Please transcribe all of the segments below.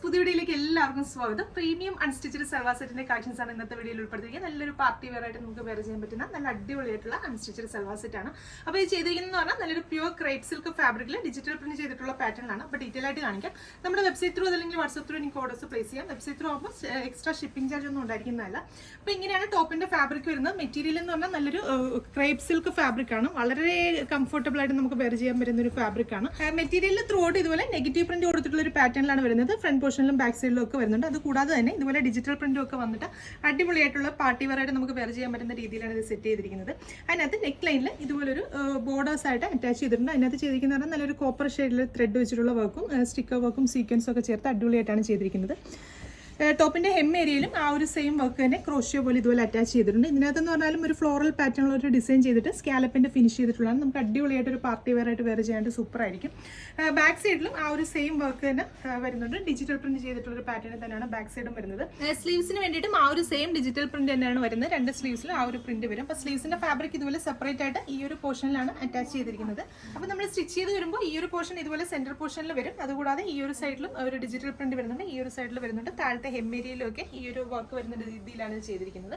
പുതിയ വീഡിയോയിലേക്ക് എല്ലാവർക്കും സ്വാഗതം. പ്രീമിയം അൺസ്റ്റിച്ചഡ് സൽവാർ സെറ്റിന്റെ കളക്ഷൻസ് ആണ് ഇന്നത്തെ വീഡിയോയിൽ ഉൾപ്പെടുത്തിയിരിക്കുന്നത്. നല്ലൊരു പാർട്ടി വെയർ ആയിട്ട് നമുക്ക് വെയർ ചെയ്യാൻ പറ്റുന്ന നല്ല അടിപൊളിയായിട്ടുള്ള അൺസ്റ്റിച്ചഡ് സൽവാർ സെറ്റ് ആണ്. അപ്പോൾ ഇത് ചെയ്തിരിക്കുന്നത് പറഞ്ഞാൽ നല്ലൊരു പ്യൂർ ക്രേപ്പ് സിൽക്ക് ഫാബ്രിക്കിൽ ഡിജിറ്റൽ പ്രിന്റ് ചെയ്തിട്ടുള്ള പാറ്റേണിലാണ്. അപ്പോൾ ഡീറ്റെയിൽ ആയിട്ട് കാണിക്കാം. നമ്മുടെ വെബ്സൈറ്റ് ത്രൂ അല്ലെങ്കിൽ വാട്സ്ആപ്പ് ത്രൂ നിങ്ങൾക്ക് ഓർഡേഴ്സ് പ്ലേസ് ചെയ്യാം. വെബ്സൈറ്റ് ത്രൂ ആകുമ്പോൾ എക്സ്ട്രാ ഷിപ്പിംഗ് ചാർജ് ഒന്നും ഉണ്ടായിരിക്കുന്നതല്ല. അപ്പോൾ ഇങ്ങനെയാണ് ടോപ്പിന്റെ ഫാബ്രിക് വരുന്നത്. മെറ്റീരിയൽ എന്ന് പറഞ്ഞാൽ നല്ലൊരു ക്രേപ്പ് സിൽക്ക് ഫാബ്രിക് ആണ്. വളരെ കംഫർട്ടബിൾ ആയിട്ട് നമുക്ക് വെയർ ചെയ്യാൻ പറ്റുന്ന ഒരു ഫാബ്രിക് ആണ്. മെറ്റീരിയലിൽ ത്രൂ ഔട്ട് ഇതുപോലെ നെഗറ്റീവ് പ്രിന്റ് കൊടുത്തിട്ടുള്ള ഒരു പാറ്റേണിലാണ് വരുന്നത്. ഫ്രണ്ട് പോർഷനിലും ബാക്ക് സൈഡിലും ഒക്കെ വരുന്നുണ്ട്. അത് കൂടാതെ തന്നെ ഇതുപോലെ ഡിജിറ്റൽ പ്രിന്റും ഒക്കെ വന്നിട്ട് അടിപൊളിയായിട്ടുള്ള പാർട്ടി വെയർ ആയിട്ട് നമുക്ക് വെയർ ചെയ്യാൻ പറ്റുന്ന രീതിയിലാണ് ഇത് സെറ്റ് ചെയ്തിരിക്കുന്നത്. അതിനകത്ത് നെക്ക് ലൈനിൽ ഇതുപോലൊരു ബോർഡേഴ്സ് ആയിട്ട് അറ്റാച്ച് ചെയ്തിട്ടുണ്ട്. അതിനകത്ത് ചെയ്തിരിക്കുന്നത് പറഞ്ഞാൽ നല്ലൊരു കോപ്പർ ഷെയ്ഡിൽ ത്രെഡ് വെച്ചിട്ടുള്ള വർക്കും സ്റ്റിക്കർ വർക്കും സീക്വൻസും ഒക്കെ ചേർത്ത് അടിപൊളിയായിട്ടാണ് ചെയ്തിരിക്കുന്നത്. ടോപ്പിന്റെ ഹെം ഏരിയയിലും ആ ഒരു സെയിം വർക്ക് തന്നെ ക്രോഷ്യോ പോലെ ഇതുപോലെ അറ്റാച്ച് ചെയ്തിട്ടുണ്ട്. ഇതിനകത്തെന്ന് പറഞ്ഞാലും ഒരു ഫ്ലോറൽ പാറ്റേണുള്ള ഒരു ഡിസൈൻ ചെയ്തിട്ട് സ്കാലപ്പിന്റെ ഫിനിഷ് ചെയ്തിട്ടുള്ളതാണ്. നമുക്ക് അടിപൊളിയായിട്ട് ഒരു പാർട്ടി വെയർ ആയിട്ട് വെയർ ചെയ്യാനായിട്ട് സൂപ്പർ ആയിരിക്കും. ബാക്ക് സൈഡിലും ആ ഒരു സെയിം വർക്ക് തന്നെ വരുന്നുണ്ട്. ഡിജിറ്റൽ പ്രിന്റ് ചെയ്തിട്ടുള്ള ഒരു പാറ്റേൺ തന്നെയാണ് ബാക്ക് സൈഡും വരുന്നത്. സ്ലീവ്സിന് വേണ്ടിയിട്ടും ആ ഒരു സെയിം ഡിജിറ്റൽ പ്രിന്റ് തന്നെയാണ് വരുന്നത്. രണ്ട് സ്ലീവ്സിലും ആ ഒരു പ്രിന്റ് വരും. അപ്പോൾ സ്ലീവ്സിന്റെ ഫാബ്രിക് ഇതുപോലെ സെപ്പറേറ്റ് ആയിട്ട് ഈ ഒരു പോർഷനിലാണ് അറ്റാച്ച് ചെയ്തിരിക്കുന്നത്. അപ്പോൾ നമ്മൾ സ്റ്റിച്ച് ചെയ്ത് വരുമ്പോൾ ഈ ഒരു പോർഷൻ ഇതുപോലെ സെന്റർ പോർഷനിൽ വരും. അതുകൂടാതെ ഈ ഒരു സൈഡിലും ഒരു ഡിജിറ്റൽ പ്രിന്റ് വരുന്നുണ്ട്. ഈ ഒരു സൈഡിൽ വരുന്നുണ്ട്. താഴത്തെ ഹെം ഏരിയയിലൊക്കെ ഈ ഒരു വർക്ക് വരുന്ന രീതിയിലാണ് ചെയ്തിരിക്കുന്നത്.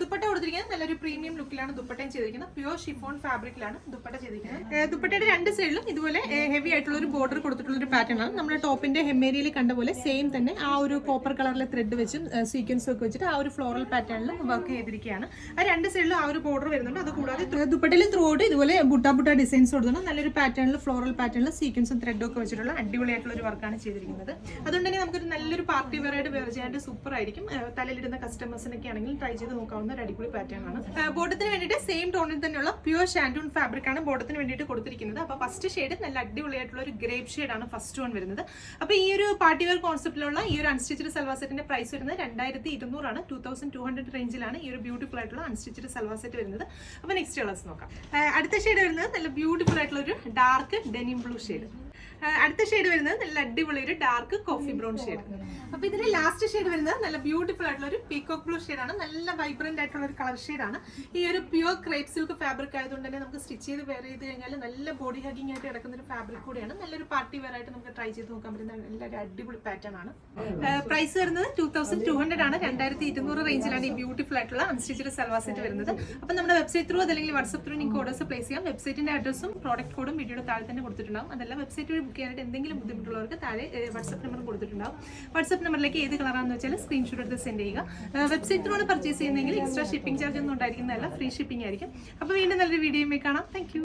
ദുപ്പട്ട കൊടുത്തിരിക്കുന്നത് നല്ലൊരു പ്രീമിയം ലുക്കിലാണ് ദുപ്പട്ടയും ചെയ്തിരിക്കുന്നത്. പ്യൂർ ഷിഫോൺ ഫാബ്രിക്കിലാണ് ദുപ്പട്ട ചെയ്തിരിക്കുന്നത്. ദുപ്പട്ടയുടെ രണ്ട് സൈഡിലും ഇതുപോലെ ഹെവി ആയിട്ടുള്ള ഒരു ബോർഡർ കൊടുത്തിട്ടുള്ള ഒരു പാറ്റേൺ ആണ്. നമ്മുടെ ടോപ്പിന്റെ ഹെം ഏരിയയിൽ കണ്ട പോലെ സെയിം തന്നെ ആ ഒരു കോപ്പർ കളറിലെ ത്രെഡ് വെച്ചും സീക്വൻസും ഒക്കെ വെച്ചിട്ട് ആ ഒരു ഫ്ലോറൽ പാറ്റേണിൽ വർക്ക് ചെയ്തിരിക്കുകയാണ്. ആ രണ്ട് സൈഡിലും ആ ഒരു ബോർഡർ വരുന്നുണ്ട്. അതുകൂടാതെ ദുപ്പട്ടയിൽ ത്രൂ ഔട്ട് ഇതുപോലെ ബുട്ട ഡിസൈൻസ് കൊടുത്തിട്ടുണ്ട്. നല്ലൊരു പാറ്റേണിൽ ഫ്ലോറൽ പാറ്റേണിൽ സീക്വൻസും ത്രെഡും ഒക്കെ വെച്ചിട്ടുള്ള അടിപൊളിയായിട്ടുള്ള ഒരു വർക്കാണ് ചെയ്തിരിക്കുന്നത്. അതുകൊണ്ടെങ്കിൽ നമുക്കൊരു നല്ലൊരു പാർട്ടി വെയർ ആയിട്ട് വെയർ ചെയ്യാനായിട്ട് സൂപ്പർ ആയിരിക്കും. തലയിലിടുന്ന കസ്റ്റമേഴ്സിനൊക്കെ ആണെങ്കിൽ ട്രൈ ചെയ്ത് നോക്കാവുന്ന ഒരു അടിപൊളി പാറ്റേൺ ആണ്. ബോട്ടത്തിന് വേണ്ടിയിട്ട് സെയിം ടോണിൽ തന്നെയുള്ള പ്യൂർ ഷാൻഡൂൺ ഫാബ്രിക് ആണ് ബോട്ടത്തിന് വേണ്ടിയിട്ട് കൊടുത്തിരിക്കുന്നത്. അപ്പോൾ ഫസ്റ്റ് ഷെയ്ഡ് നല്ല അടിപൊളിയായിട്ടുള്ള ഒരു ഗ്രേപ്പ് ഷെയ്ഡാണ് ഫസ്റ്റ് വൺ വരുന്നത്. അപ്പോൾ ഈ ഒരു പാർട്ടി വെയർ കോൺസെപ്റ്റിലുള്ള ഈ ഒരു അൺസ്റ്റിച്ചഡ് സൽവാർ സെറ്റിന്റെ പ്രൈസ് വരുന്നത് 2200 ആണ്. 2200 റേഞ്ചിലാണ് ഈ ഒരു ബ്യൂട്ടിഫുൾ ആയിട്ടുള്ള അൺസ്റ്റിച്ചഡ് സൽവാർ സെറ്റ് വരുന്നത്. അപ്പോൾ നെക്സ്റ്റ് കളേഴ്സ് നോക്കാം. അടുത്ത ഷെയ്ഡ് വരുന്നത് നല്ല ബ്യൂട്ടിഫുൾ ആയിട്ടുള്ള ഒരു ഡാർക്ക് ഡെനിം ബ്ലൂ ഷെയ്ഡ്. അടുത്ത ഷെയ്ഡ് വരുന്നത് നല്ല അടിപൊളി ഒരു ഡാർക്ക് കോഫി ബ്രൗൺ ഷെയ്ഡ്. അപ്പൊ ഇതിന്റെ ലാസ്റ്റ് ഷെയ്ഡ് വരുന്നത് നല്ല ബ്യൂട്ടിഫുൾ ആയിട്ടുള്ള ഒരു പീകോക്ക് ബ്ലൂ ഷെയ്ഡാണ്. നല്ല വൈബ്രന്റ് ആയിട്ടുള്ള ഒരു കളർ ഷെയ്ഡാണ്. ഈ ഒരു പ്യൂർ ക്രേപ്പ് സിൽക്ക് ഫാബ്രിക് ആയതുകൊണ്ട് തന്നെ നമുക്ക് സ്റ്റിച്ച് ചെയ്ത് വെയർ ചെയ്ത് കഴിഞ്ഞാൽ നല്ല ബോഡി ഹഗിങ് ആയിട്ട് കിടക്കുന്ന ഒരു ഫാബ്രിക് കൂടിയാണ്. നല്ലൊരു പാർട്ടി വെയർ ആയിട്ട് നമുക്ക് ട്രൈ ചെയ്ത് നോക്കാൻ പറ്റുന്ന നല്ലൊരു അടിപൊളി പാറ്റേൺ ആണ്. പ്രൈസ് വരുന്നത് 2200 ആണ്. 2200 റേഞ്ചിലാണ് ഈ ബ്യൂട്ടിഫുൾ ആയിട്ടുള്ള അൺസ്റ്റിച്ചഡ് സൽവാർ സെറ്റ് വരുന്നത്. അപ്പൊ നമ്മുടെ വെബ്സൈറ്റ് ത്രൂ അതല്ലെങ്കിൽ വാട്സ്ആപ്പ് ത്രൂ നിങ്ങൾക്ക് ഓർഡേഴ്സ് പ്ലേസ് ചെയ്യാം. വെബ്സൈറ്റിന്റെ അഡ്രസ്സും പ്രോഡക്റ്റ് കോഡും വീഡിയോയുടെ താഴെ തന്നെ കൊടുത്തിട്ടുണ്ടാവും. അതല്ല വെബ്സൈറ്റ് ബുക്ക് ചെയ്യാനായിട്ട് എന്തെങ്കിലും ബുദ്ധിമുട്ടുള്ളവർക്ക് താഴെ വാട്സ്ആപ്പ് നമ്പർ കൊടുത്തിട്ടുണ്ടാവും. വാട്സ്ആപ്പ് നമ്പറിലേക്ക് ഏത് കളറാണെന്ന് വെച്ചാൽ സ്ക്രീൻഷോട്ട് എടുത്ത് സെൻഡ് ചെയ്യുക. വെബ്സൈറ്റ് ത്രൂ ആണ് പർച്ചേസ് ചെയ്യുന്നതെങ്കിൽ എക്സ്ട്രാ ഷിപ്പിംഗ് ചാർജ് ഒന്നും ഉണ്ടായിരിക്കുന്നതല്ല, ഫ്രീ ഷിപ്പിംഗ് ആയിരിക്കും. അപ്പോൾ വീണ്ടും നല്ലൊരു വീഡിയോയുമായി കാണാം. Thank you.